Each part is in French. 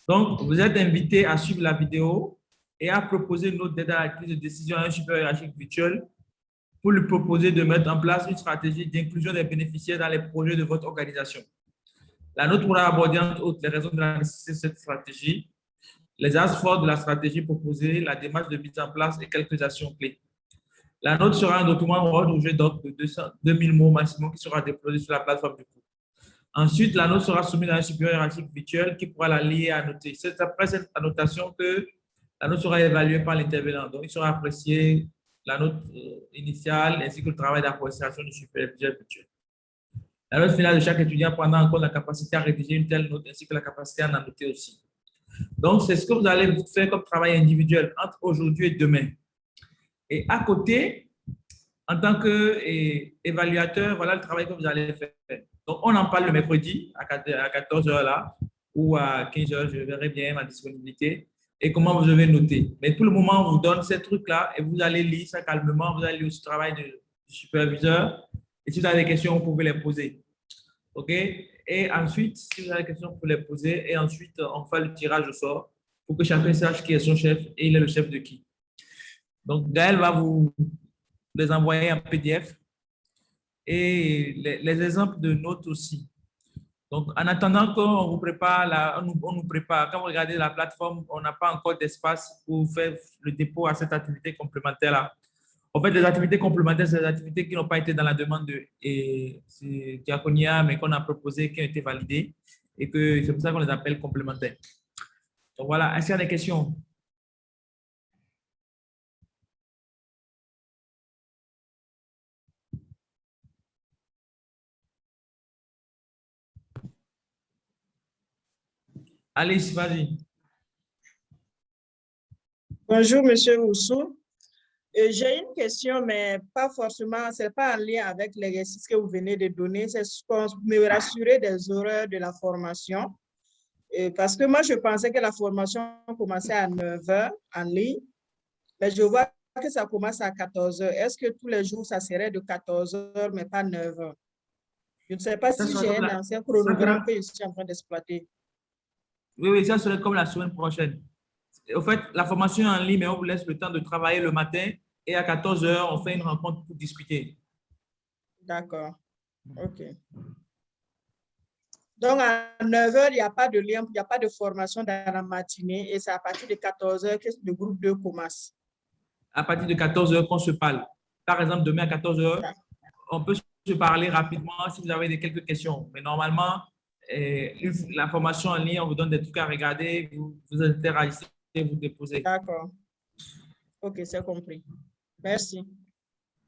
Donc, vous êtes invité à suivre la vidéo et à proposer une note d'aide à la prise de décision à un supérieur hiérarchique virtuel pour lui proposer de mettre en place une stratégie d'inclusion des bénéficiaires dans les projets de votre organisation. La note pourra aborder entre autres les raisons de la nécessité de cette stratégie, les axes forts de la stratégie proposée, la démarche de mise en place et quelques actions clés. La note sera un document Word ou doc de 2000 mots maximum qui sera déployé sur la plateforme du cours. Ensuite, la note sera soumise à un supérieur hiérarchique virtuel qui pourra la lire et annoter. C'est après cette annotation que la note sera évaluée par l'intervenant. Donc, il sera apprécié la note initiale ainsi que le travail d'appréciation du superviseur virtuel. La note finale de chaque étudiant prendra en compte la capacité à rédiger une telle note ainsi que la capacité à en annoter aussi. Donc, c'est ce que vous allez faire comme travail individuel entre aujourd'hui et demain. Et à côté, en tant qu'évaluateur, voilà le travail que vous allez faire. Donc, on en parle le mercredi à 14 heures là, ou à 15 heures, je verrai bien ma disponibilité et comment vous devez noter. Mais pour le moment, on vous donne ces trucs-là et vous allez lire ça calmement. Vous allez lire ce travail du superviseur. Et si vous avez des questions, vous pouvez les poser. OK? Et ensuite, si vous avez des questions, vous pouvez les poser. Et ensuite, on fait le tirage au sort pour que chacun sache qui est son chef et il est le chef de qui. Donc, Gaël va vous les envoyer en PDF et les exemples de notes aussi. Donc, en attendant qu'on vous prépare, on nous prépare, quand vous regardez la plateforme, on n'a pas encore d'espace pour faire le dépôt à cette activité complémentaire-là. En fait, les activités complémentaires, c'est des activités qui n'ont pas été dans la demande de Diaconia, mais qu'on a proposées, qui ont été validées et que c'est pour ça qu'on les appelle complémentaires. Donc voilà, est-ce qu'il y a des questions? Alice, vas-y. Bonjour, Monsieur Rousseau. J'ai une question, mais pas forcément, ce n'est pas en lien avec l'exercice que vous venez de donner. C'est pour me rassurer des horaires de la formation. Parce que moi, je pensais que la formation commençait à 9 h en ligne, mais je vois que ça commence à 14 h. Est-ce que tous les jours, ça serait de 14 h, mais pas 9 h? Je ne sais pas si j'ai un ancien chronogramme que je suis en train d'exploiter. Oui, oui, ça serait comme la semaine prochaine. Au fait, la formation est en ligne, mais on vous laisse le temps de travailler le matin et à 14 h, on fait une rencontre pour discuter. D'accord. OK. Donc, à 9 h, il n'y a pas de lien, il n'y a pas de formation dans la matinée et c'est à partir de 14 h que le groupe 2 commence. À partir de 14 h qu'on se parle. Par exemple, demain à 14 h, on peut se parler rapidement si vous avez quelques questions. Mais normalement, la formation en ligne, on vous donne des trucs à regarder, vous interagissez, vous déposez. D'accord. OK, c'est compris. Merci.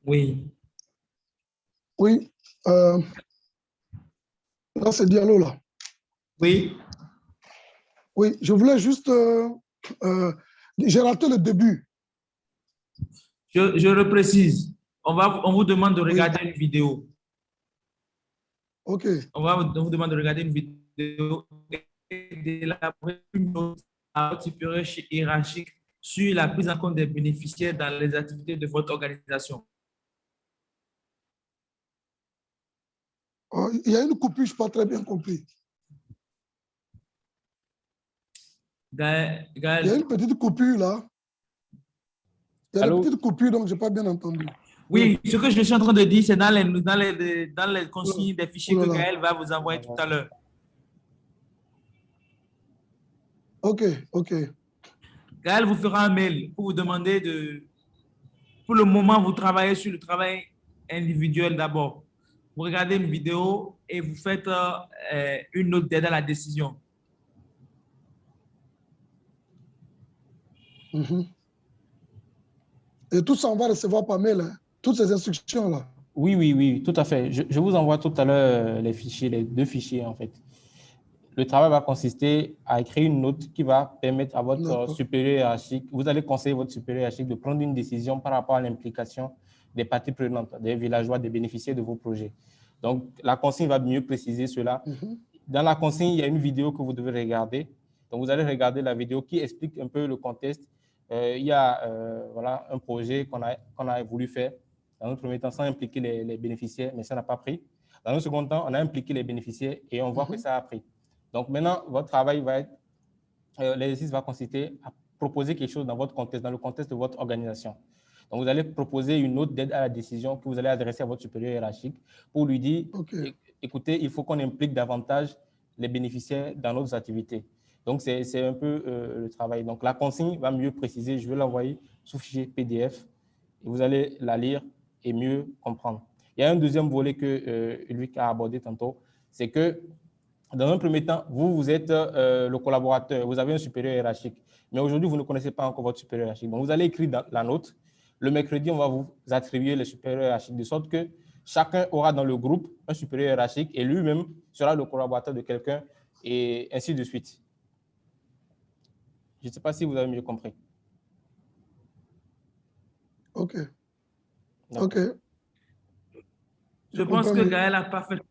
Oui. Oui. Dans ce dialogue-là. Oui. Oui, je voulais juste... j'ai raté le début. Je reprécise. On vous demande de regarder une vidéo. OK. On vous demande de regarder une vidéo et d'élaborer une note à votre supérieur hiérarchique sur la prise en compte des bénéficiaires dans les activités de votre organisation. Oh, il y a une coupure, je n'ai pas très bien compris. Gaël, il y a une petite coupure là. Il y a une petite coupure, donc je n'ai pas bien entendu. Oui, ce que je suis en train de dire, c'est dans les consignes des fichiers que Gaël va vous envoyer tout à l'heure. OK, OK. Gaël vous fera un mail pour vous demander de... Pour le moment, vous travaillez sur le travail individuel d'abord. Vous regardez une vidéo et vous faites une note d'aide à la décision. Et tout ça, on va recevoir par mail, hein? Toutes ces instructions-là. Oui, oui, oui, tout à fait. Je vous envoie tout à l'heure les fichiers, les 2 fichiers en fait. Le travail va consister à écrire une note qui va permettre à votre supérieur hiérarchique, vous allez conseiller votre supérieur hiérarchique de prendre une décision par rapport à l'implication des parties prenantes, des villageois, des bénéficiaires de vos projets. Donc, la consigne va mieux préciser cela. Dans la consigne, il y a une vidéo que vous devez regarder. Donc, vous allez regarder la vidéo qui explique un peu le contexte. Il y a voilà, un projet qu'on a voulu faire. Dans un premier temps, sans impliquer les bénéficiaires, mais ça n'a pas pris. Dans un second temps, on a impliqué les bénéficiaires et on voit que ça a pris. Donc, maintenant, votre travail va être l'exercice va consister à proposer quelque chose dans votre contexte, dans le contexte de votre organisation. Donc, vous allez proposer une note d'aide à la décision que vous allez adresser à votre supérieur hiérarchique pour lui dire, écoutez, il faut qu'on implique davantage les bénéficiaires dans nos activités. Donc, c'est un peu le travail. Donc, la consigne va mieux préciser. Je vais l'envoyer sous fichier PDF et vous allez la lire et mieux comprendre. Il y a un deuxième volet que Luc a abordé tantôt, c'est que dans un premier temps, vous êtes le collaborateur, vous avez un supérieur hiérarchique, mais aujourd'hui, vous ne connaissez pas encore votre supérieur hiérarchique. Donc, vous allez écrire dans la note. Le mercredi, on va vous attribuer les supérieurs hiérarchiques, de sorte que chacun aura dans le groupe un supérieur hiérarchique et lui-même sera le collaborateur de quelqu'un et ainsi de suite. Je ne sais pas si vous avez mieux compris. OK. OK. Je pense que Gaël a parfaitement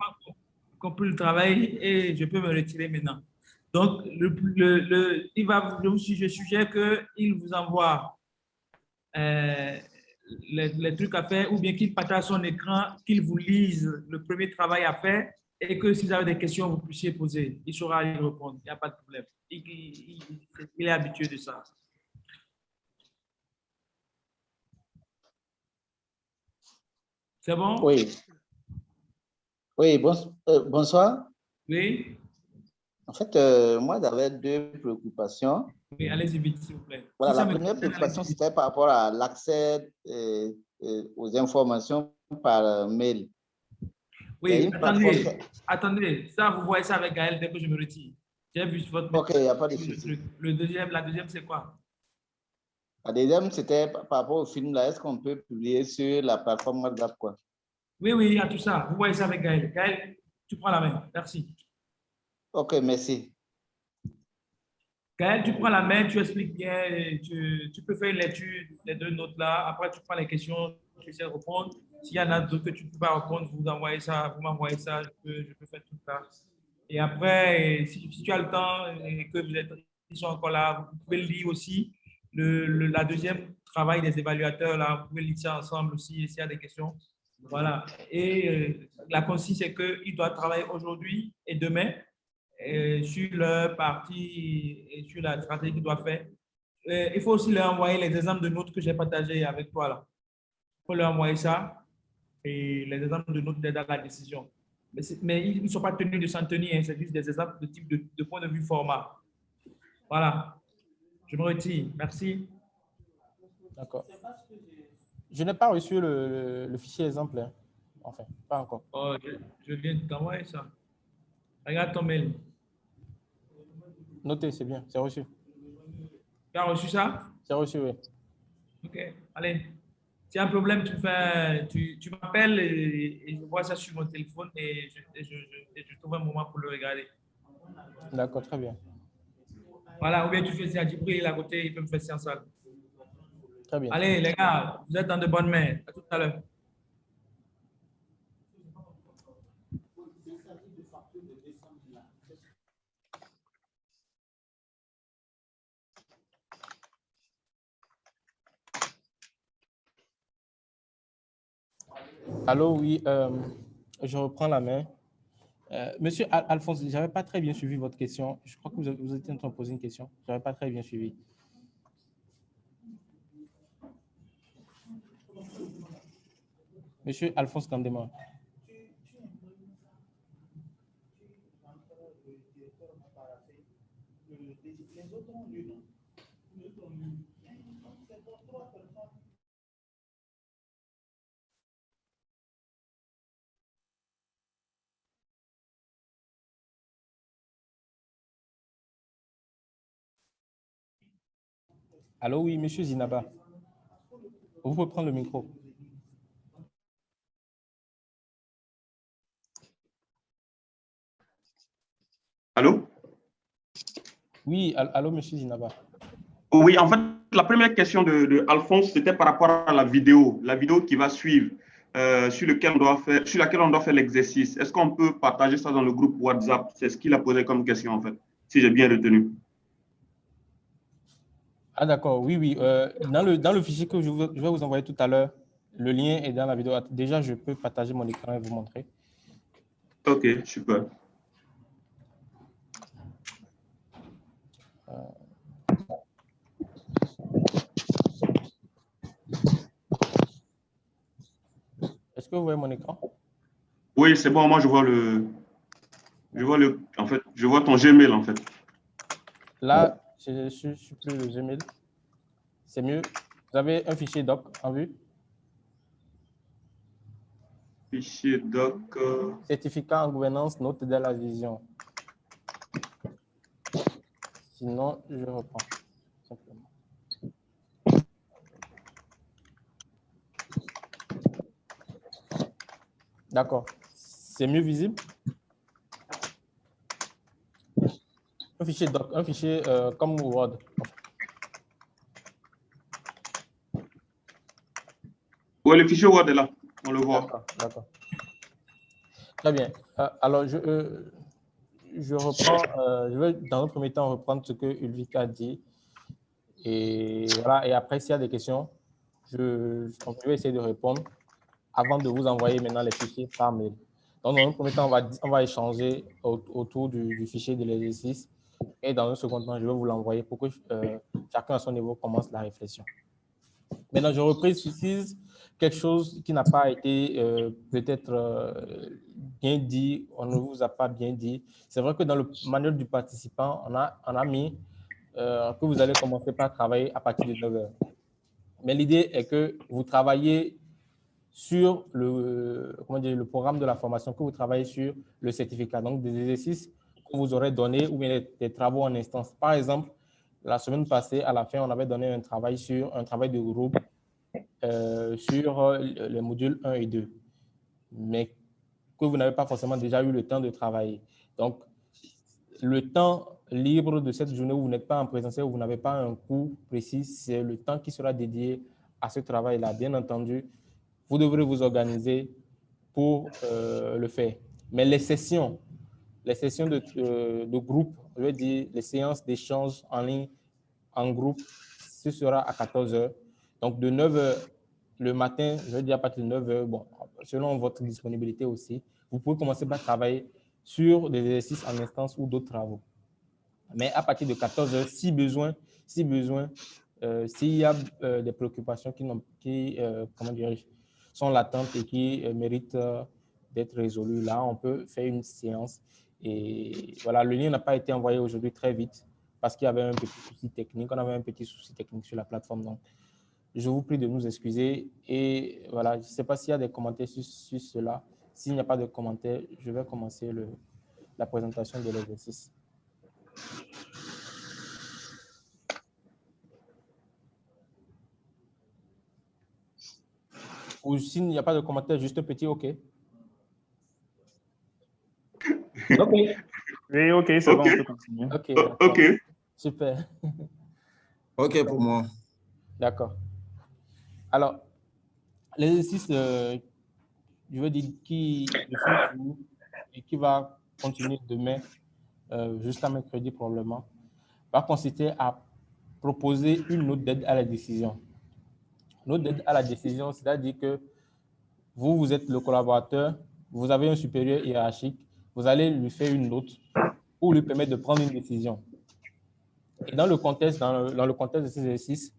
compris le travail et je peux me retirer maintenant. Donc, je suggère qu'il vous envoie les trucs à faire ou bien qu'il partage son écran, qu'il vous lise le premier travail à faire et que si vous avez des questions, vous puissiez poser. Il saura y répondre. Il n'y a pas de problème. Il est habitué de ça. C'est bon? Oui. Oui, bonsoir. Oui. En fait, moi, j'avais deux préoccupations. Oui, allez-y vite, s'il vous plaît. Voilà, Si la première préoccupation, c'était par rapport à l'accès aux informations par mail. Oui, attendez, ça, vous voyez ça avec Gaël dès que je me retire. J'ai vu votre... OK, il n'y a pas de souci. La deuxième, c'est quoi? La deuxième, c'était par rapport au film, là. Est-ce qu'on peut publier sur la plateforme WhatsApp, quoi? Oui, il y a tout ça. Vous voyez ça avec Gaël. Gaël, tu prends la main. Merci. OK, merci. Gaël, tu prends la main, tu expliques bien, tu peux faire une lecture des deux notes là. Après, tu prends les questions, tu essaies de répondre. S'il y en a d'autres que tu ne peux pas répondre, vous m'envoyez ça, je peux faire tout ça. Et après, si tu as le temps et que ils sont encore là, vous pouvez lire aussi la deuxième travail des évaluateurs là. Vous pouvez lire ça ensemble aussi s'il y a des questions. Voilà. Et la consigne, c'est qu'ils doivent travailler aujourd'hui et demain sur leur partie et sur la stratégie qu'ils doivent faire. Il faut aussi leur envoyer les exemples de notes que j'ai partagés avec toi là. Il faut leur envoyer ça et les exemples de notes d'aide à la décision. Mais ils ne sont pas tenus de s'en tenir, hein, c'est juste des exemples de type de point de vue format. Voilà. Je me retire. Merci. D'accord. Je n'ai pas reçu le fichier exemple. Hein. Enfin, pas encore. Oh, je viens de t'envoyer ça. Regarde ton mail. Notez, c'est bien, c'est reçu. Tu as reçu ça? C'est reçu, oui. OK, allez. Si y a un problème, tu m'appelles et je vois ça sur mon téléphone et je trouve un moment pour le regarder. D'accord, très bien. Voilà, ou bien tu fais ça à Djibril à côté, il peut me faire ça en salle. Très bien. Allez, les gars, vous êtes dans de bonnes mains. À tout à l'heure. Allô, oui, je reprends la main. Monsieur Alphonse, je n'avais pas très bien suivi votre question. Je crois que vous étiez en train de poser une question. Je n'avais pas très bien suivi. Monsieur Alphonse Kandema. Allô, oui, monsieur Zinaba. Vous pouvez prendre le micro. Allô? Oui, allô, monsieur Zinaba. Oui, en fait, la première question de Alphonse, c'était par rapport à la vidéo qui va suivre, sur laquelle on doit faire l'exercice. Est-ce qu'on peut partager ça dans le groupe WhatsApp? C'est ce qu'il a posé comme question, en fait, si j'ai bien retenu. Ah, d'accord, oui. Dans le fichier que je vais vous envoyer tout à l'heure, le lien est dans la vidéo. Déjà, je peux partager mon écran et vous montrer. OK, super. Est-ce que vous voyez mon écran? Oui, c'est bon. Moi, je vois ton Gmail, en fait. Là, je ne suis plus le Gmail. C'est mieux. Vous avez un fichier doc en vue? Fichier doc. Certificat en gouvernance, note de la vision. Sinon, je reprends. Simplement. D'accord. C'est mieux visible? Un fichier doc, un fichier comme Word. Oui, le fichier Word est là. On le voit. D'accord. Très bien. Alors, je reprends, je vais dans un premier temps reprendre ce que Ulrika a dit. Et voilà, et après, s'il y a des questions, je vais essayer de répondre avant de vous envoyer maintenant les fichiers par mail. Donc, dans un premier temps, on va échanger autour du fichier de l'exercice. Et dans un second temps, je vais vous l'envoyer pour que chacun à son niveau commence la réflexion. Maintenant, je reprécise quelque chose qui n'a pas été peut-être bien dit, on ne vous a pas bien dit. C'est vrai que dans le manuel du participant, on a mis que vous allez commencer par travailler à partir de 9 heures. Mais l'idée est que vous travaillez sur le programme de la formation, que vous travaillez sur le certificat, donc des exercices que vous aurez donnés ou bien des travaux en instance. Par exemple, la semaine passée, à la fin, on avait donné un travail de groupe sur les modules 1 et 2, mais que vous n'avez pas forcément déjà eu le temps de travailler. Donc, le temps libre de cette journée où vous n'êtes pas en présentiel, où vous n'avez pas un cours précis, c'est le temps qui sera dédié à ce travail-là. Bien entendu, vous devrez vous organiser pour le faire. Mais les sessions de groupe, je veux dire les séances d'échange en ligne, en groupe, ce sera à 14 heures. Donc, de 9 heures le matin, je veux dire à partir de 9 heures, bon, selon votre disponibilité aussi, vous pouvez commencer par travailler sur des exercices en instance ou d'autres travaux. Mais à partir de 14 heures, si besoin, s'il y a des préoccupations qui sont latentes et qui méritent d'être résolues, là, on peut faire une séance. Et voilà, le lien n'a pas été envoyé aujourd'hui très vite parce qu'il y avait un petit souci technique. On avait un petit souci technique sur la plateforme. Donc, je vous prie de nous excuser. Et voilà, je ne sais pas s'il y a des commentaires sur cela. S'il n'y a pas de commentaires, je vais commencer la présentation de l'exercice. Ou s'il n'y a pas de commentaire, juste un petit OK. OK. Oui, OK, c'est bon, on peut continuer. OK. Super. OK pour moi. D'accord. Alors, l'exercice, je veux dire, qui va continuer demain, jusqu'à mercredi probablement, va consister à proposer une note d'aide à la décision. Note d'aide à la décision, c'est-à-dire que vous êtes le collaborateur, vous avez un supérieur hiérarchique, vous allez lui faire une note pour lui permettre de prendre une décision. Et dans le contexte de ces exercices,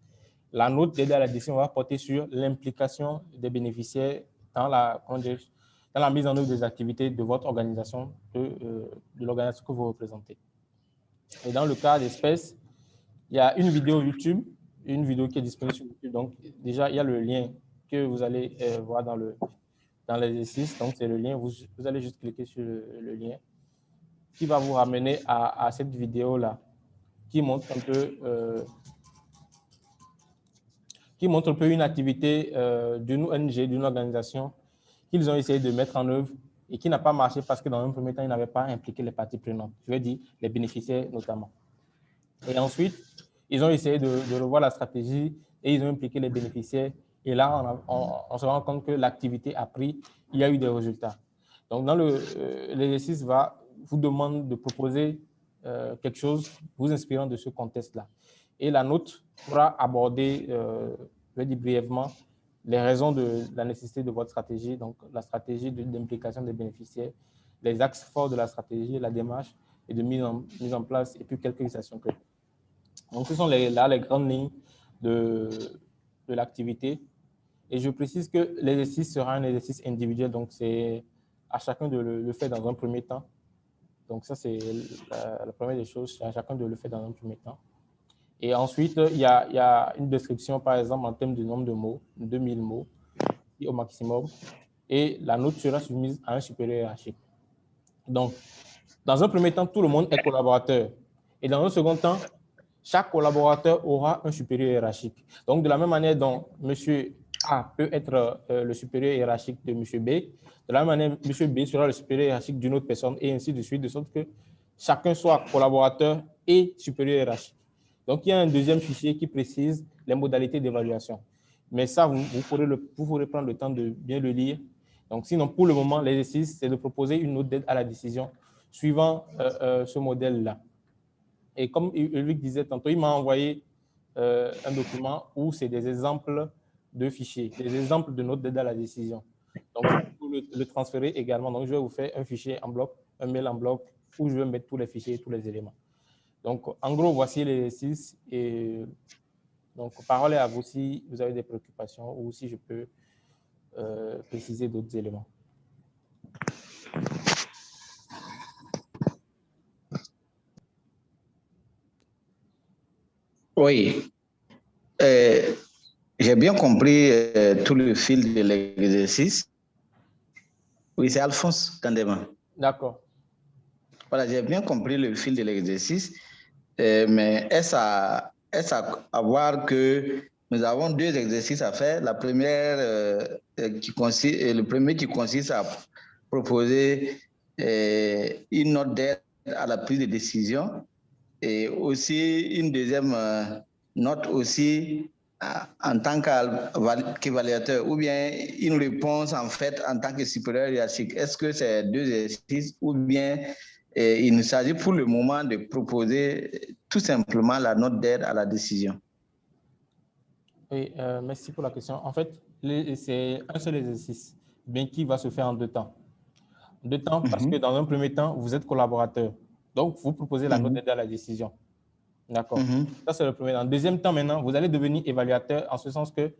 la note d'aide à la décision va porter sur l'implication des bénéficiaires dans la mise en œuvre des activités de votre organisation, de l'organisation que vous représentez. Et dans le cas d'espèce, il y a une vidéo YouTube, une vidéo qui est disponible sur YouTube. Donc, déjà, il y a le lien que vous allez voir dans l'exercice. Donc, c'est le lien. Vous allez juste cliquer sur le lien qui va vous ramener à cette vidéo-là qui montre un peu une activité d'une ONG, d'une organisation qu'ils ont essayé de mettre en œuvre et qui n'a pas marché parce que dans un premier temps, ils n'avaient pas impliqué les parties prenantes, je veux dire les bénéficiaires notamment. Et ensuite, ils ont essayé de revoir la stratégie et ils ont impliqué les bénéficiaires. Et là, on se rend compte que l'activité a pris, il y a eu des résultats. Donc, dans l'exercice vous demande de proposer quelque chose vous inspirant de ce contexte-là. Et la note pourra aborder, je vais dire brièvement, les raisons de la nécessité de votre stratégie, donc la stratégie d'implication des bénéficiaires, les axes forts de la stratégie, la démarche et de mise en place, et puis quelques illustrations. Donc, ce sont les grandes lignes de l'activité. Et je précise que l'exercice sera un exercice individuel, donc c'est à chacun de le faire dans un premier temps. Donc, ça, c'est la première des choses, c'est à chacun de le faire dans un premier temps. Et ensuite, il y a une description, par exemple, en termes de nombre de mots, 2000 mots au maximum. Et la note sera soumise à un supérieur hiérarchique. Donc, dans un premier temps, tout le monde est collaborateur. Et dans un second temps, chaque collaborateur aura un supérieur hiérarchique. Donc, de la même manière dont M. A peut être le supérieur hiérarchique de M. B, de la même manière, M. B sera le supérieur hiérarchique d'une autre personne, et ainsi de suite, de sorte que chacun soit collaborateur et supérieur hiérarchique. Donc, il y a un deuxième fichier qui précise les modalités d'évaluation. Mais ça, vous pourrez prendre le temps de bien le lire. Donc, sinon, pour le moment, l'exercice, c'est de proposer une note d'aide à la décision suivant ce modèle-là. Et comme Ulrich disait tantôt, il m'a envoyé un document où c'est des exemples de fichiers, des exemples de notes d'aide à la décision. Donc, pour le transférer également, donc je vais vous faire un fichier en bloc, un mail en bloc, où je vais mettre tous les fichiers et tous les éléments. Donc, en gros, voici l'exercice. Et donc, parole est à vous si vous avez des préoccupations ou si je peux préciser d'autres éléments. Oui, j'ai bien compris tout le fil de l'exercice. Oui, c'est Alphonse Tandema. D'accord. Voilà, j'ai bien compris le fil de l'exercice, mais est-ce à voir que nous avons deux exercices à faire. La première, le premier qui consiste à proposer une note d'aide à la prise de décision, et aussi une deuxième note aussi en tant qu'évaluateur, ou bien une réponse en fait en tant que supérieur hiérarchique. Est-ce que c'est deux exercices ou bien il ne s'agit pour le moment de proposer tout simplement la note d'aide à la décision? Oui, merci pour la question. En fait, c'est un seul exercice, bien qui va se faire en deux temps. Deux temps parce que dans un premier temps, vous êtes collaborateur. Donc, vous proposez la note d'aide à la décision. D'accord. Ça, c'est le premier temps. Deuxième temps, maintenant, vous allez devenir évaluateur en ce sens que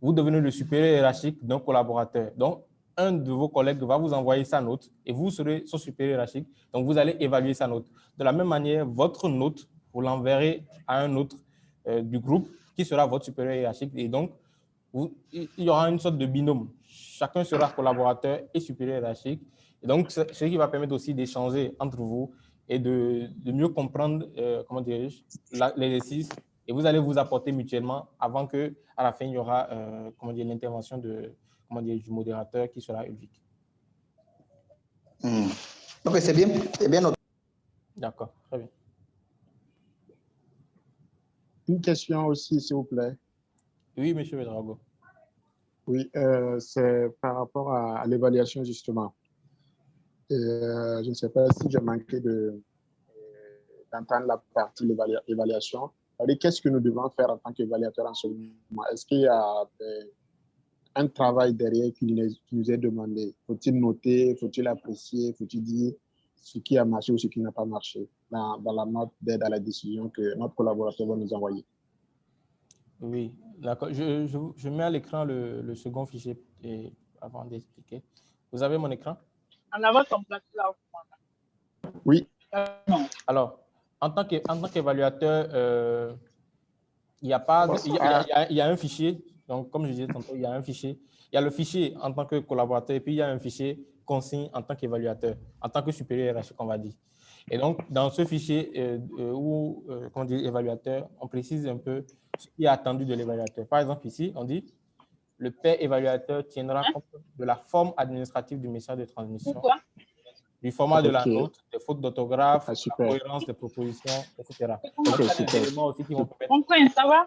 vous devenez le supérieur hiérarchique d'un collaborateur. Donc, un de vos collègues va vous envoyer sa note et vous serez son supérieur hiérarchique. Donc, vous allez évaluer sa note. De la même manière, votre note, vous l'enverrez à un autre du groupe qui sera votre supérieur hiérarchique. Et donc, il y aura une sorte de binôme. Chacun sera collaborateur et supérieur hiérarchique. Et donc, ce qui va permettre aussi d'échanger entre vous et de mieux comprendre, comment dirais-je, l'exercice. Et vous allez vous apporter mutuellement avant qu'à la fin, il y aura l'intervention du modérateur qui sera Ulrich. Ok, c'est bien. C'est bien. D'accord, très bien. Une question aussi, s'il vous plaît. Oui, monsieur Vedrago. Oui, c'est par rapport à l'évaluation, justement. Je ne sais pas si j'ai manqué d'entendre la partie de l'évaluation. Qu'est-ce que nous devons faire en tant qu'évaluateur en ce moment? Est-ce qu'il y a un travail derrière qui nous est demandé? Faut-il noter, faut-il apprécier, faut-il dire ce qui a marché ou ce qui n'a pas marché dans la note d'aide à la décision que notre collaborateur va nous envoyer? Oui, d'accord. Je mets à l'écran le second fichier avant d'expliquer. Vous avez mon écran? En avant ton plat là. Oui. Alors, en tant qu'évaluateur, il y a un fichier. Donc, comme je disais tantôt, il y a un fichier. Il y a le fichier en tant que collaborateur et puis il y a un fichier consigne en tant qu'évaluateur, en tant que supérieur hiérarchique, on va dire. Et donc, dans ce fichier comment dire, évaluateur, on précise un peu ce qui est attendu de l'évaluateur. Par exemple, ici, on dit le pair évaluateur tiendra compte de la forme administrative du message de transmission. Pourquoi? Du format de la note, des fautes d'orthographe, la super. cohérence des propositions, etc. Okay, Donc, il y a des éléments aussi qui vont permettre... Mon frère, ça va?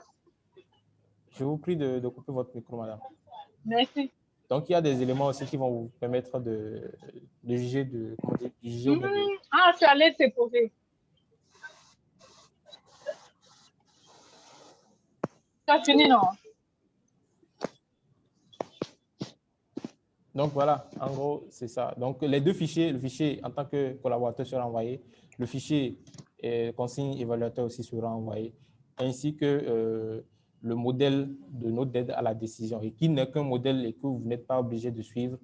Je vous prie de couper votre micro, madame. Merci. Donc, il y a des éléments aussi qui vont vous permettre de juger de... Comment dire, de juger Ah, tu allais te poser. Tu as fini, non? Donc, voilà, en gros, c'est ça. Donc, les deux fichiers, le fichier en tant que collaborateur sera envoyé, le fichier consigne évaluateur aussi sera envoyé, ainsi que le modèle de note d'aide à la décision, et qui n'est qu'un modèle et que vous n'êtes pas obligé de suivre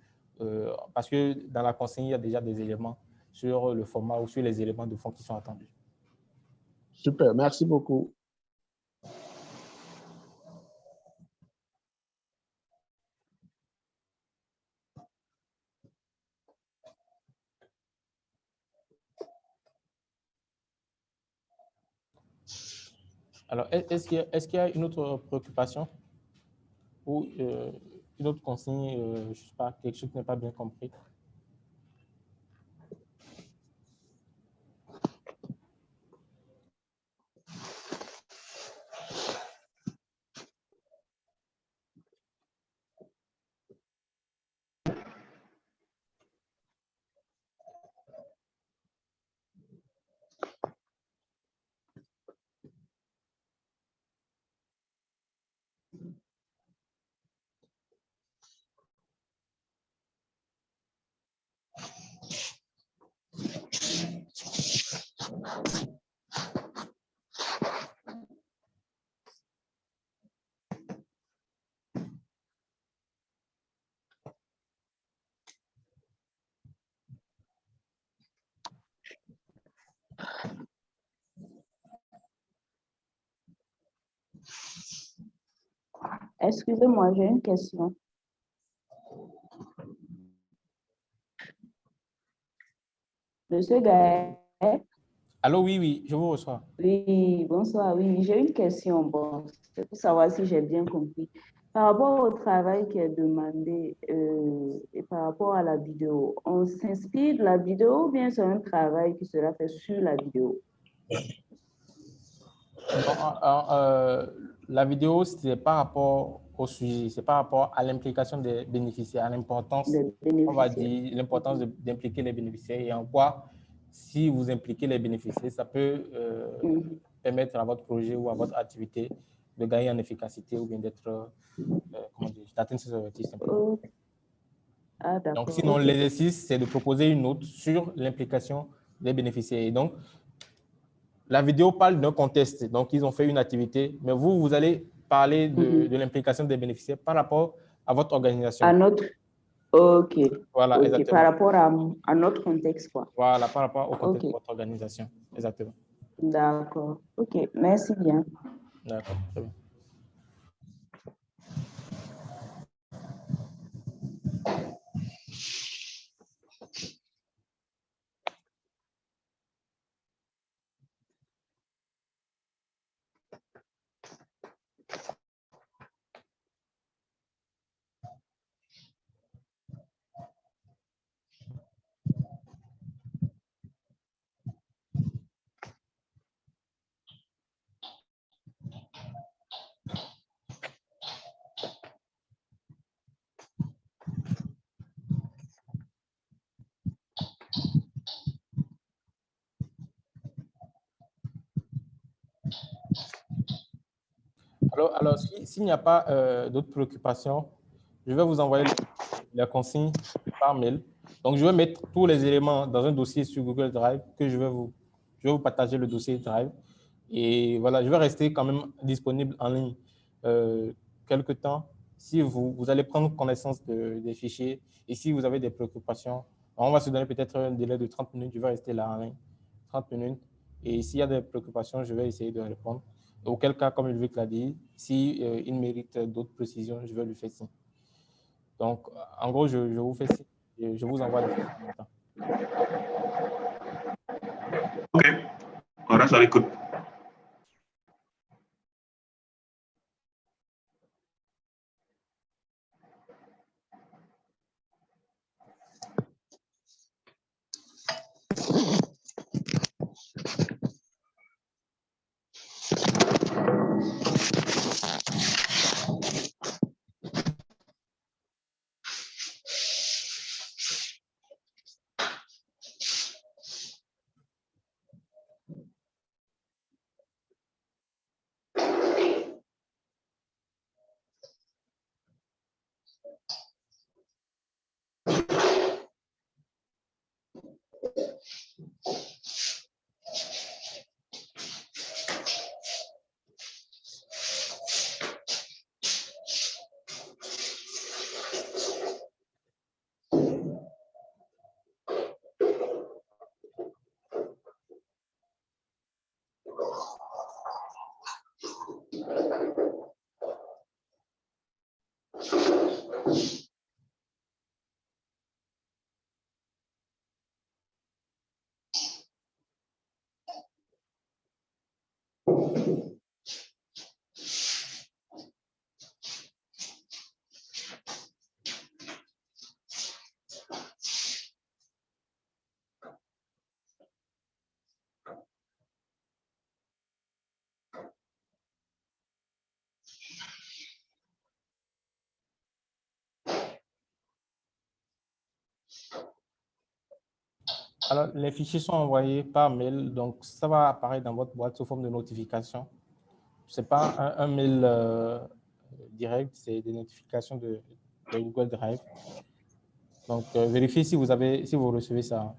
parce que dans la consigne, il y a déjà des éléments sur le format ou sur les éléments de fond qui sont attendus. Super, merci beaucoup. Alors, est-ce qu'il y a une autre préoccupation ou une autre consigne, je ne sais pas, quelque chose qui n'est pas bien compris? Excusez-moi, j'ai une question. Monsieur Gaël? Allô, oui, je vous reçois. Oui, bonsoir. Oui, j'ai une question. Bon, c'est pour savoir si j'ai bien compris. Par rapport au travail qui est demandé et par rapport à la vidéo, on s'inspire de la vidéo ou bien c'est un travail qui sera fait sur la vidéo? La vidéo, c'est par rapport au sujet, c'est par rapport à l'implication des bénéficiaires, à l'importance, on va dire, l'importance d'impliquer les bénéficiaires et en quoi, si vous impliquez les bénéficiaires, ça peut permettre à votre projet ou à votre activité de gagner en efficacité ou bien d'être, d'atteindre ses objectifs simplement. Ah, donc, sinon, l'exercice, c'est de proposer une note sur l'implication des bénéficiaires. Et donc, la vidéo parle d'un contexte, donc ils ont fait une activité, mais vous allez parler de l'implication des bénéficiaires par rapport à votre organisation. À notre... OK. Voilà, exactement. Par rapport à notre contexte, quoi. Voilà, par rapport au contexte de votre organisation. Exactement. D'accord. OK, merci bien. D'accord, très bien. Alors s'il n'y a pas d'autres préoccupations, je vais vous envoyer la consigne par mail. Donc, je vais mettre tous les éléments dans un dossier sur Google Drive que je vais vous partager le dossier Drive. Et voilà, je vais rester quand même disponible en ligne quelque temps. Si vous allez prendre connaissance des fichiers et si vous avez des préoccupations, on va se donner peut-être un délai de 30 minutes. Je vais rester là en ligne, 30 minutes. Et s'il y a des préoccupations, je vais essayer de répondre. Auquel cas, comme Ulrich l'a dit, il mérite d'autres précisions, je vais lui faire signe. Donc, en gros, je vous fais signe. Je vous envoie les fichiers en même temps. OK. On reste à l'écoute. Alors, les fichiers sont envoyés par mail, donc ça va apparaître dans votre boîte sous forme de notification. Ce n'est pas un mail direct, c'est des notifications de Google Drive. Donc, vérifiez si vous recevez ça.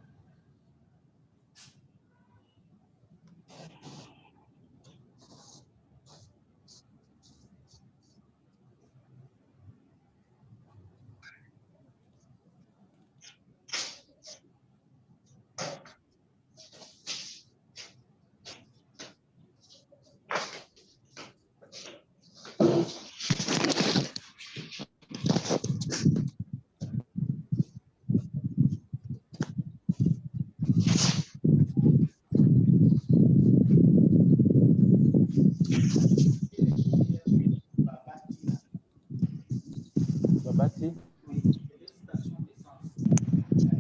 Babati?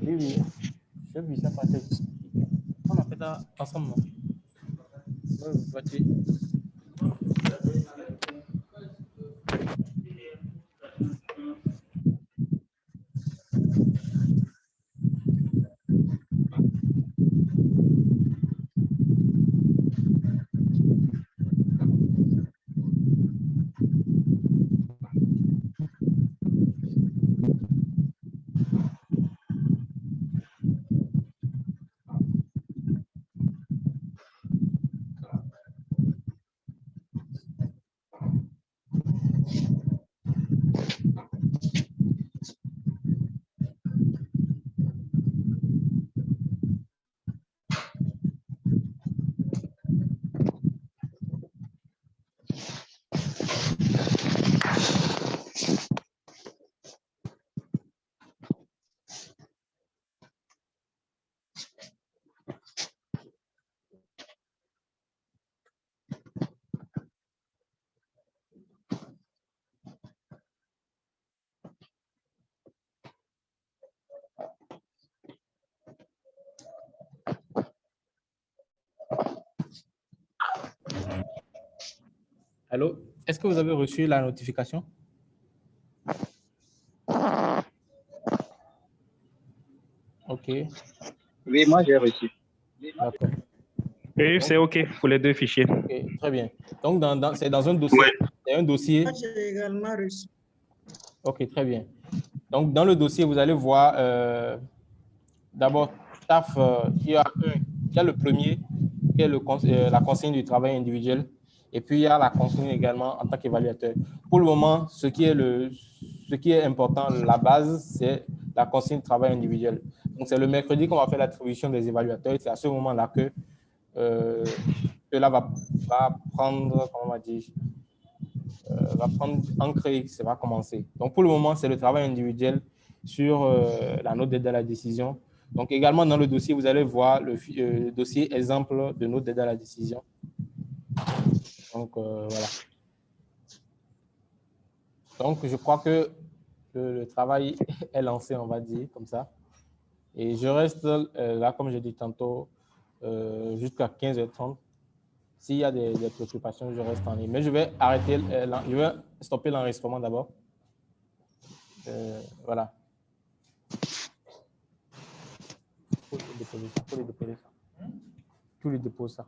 Oui. J'ai vu ça passer. On a fait ça ensemble, non? Oui, Babati. Allô? Est-ce que vous avez reçu la notification? OK. Oui, moi j'ai reçu. D'accord. Oui, c'est OK pour les deux fichiers. OK, très bien. Donc, c'est dans un dossier. Ouais. C'est un dossier. Moi, j'ai également reçu. OK, très bien. Donc, dans le dossier, vous allez voir d'abord, TAF, il y a le premier, qui est la consigne du travail individuel. Et puis, il y a la consigne également en tant qu'évaluateur. Pour le moment, ce qui est important, la base, c'est la consigne du travail individuel. Donc, c'est le mercredi qu'on va faire l'attribution des évaluateurs. C'est à ce moment-là que cela va prendre, comment on va dire, va prendre ancré, ça va commencer. Donc, pour le moment, c'est le travail individuel sur la note d'aide à la décision. Donc, également, dans le dossier, vous allez voir le dossier exemple de note d'aide à la décision. Donc, voilà. Donc, je crois que le travail est lancé, on va dire, comme ça. Et je reste là, comme j'ai dit tantôt, jusqu'à 15h30. S'il y a des préoccupations, je reste en ligne. Mais je vais arrêter, je vais stopper l'enregistrement d'abord. Voilà. Faut les déposer ça. Tous les dépose ça.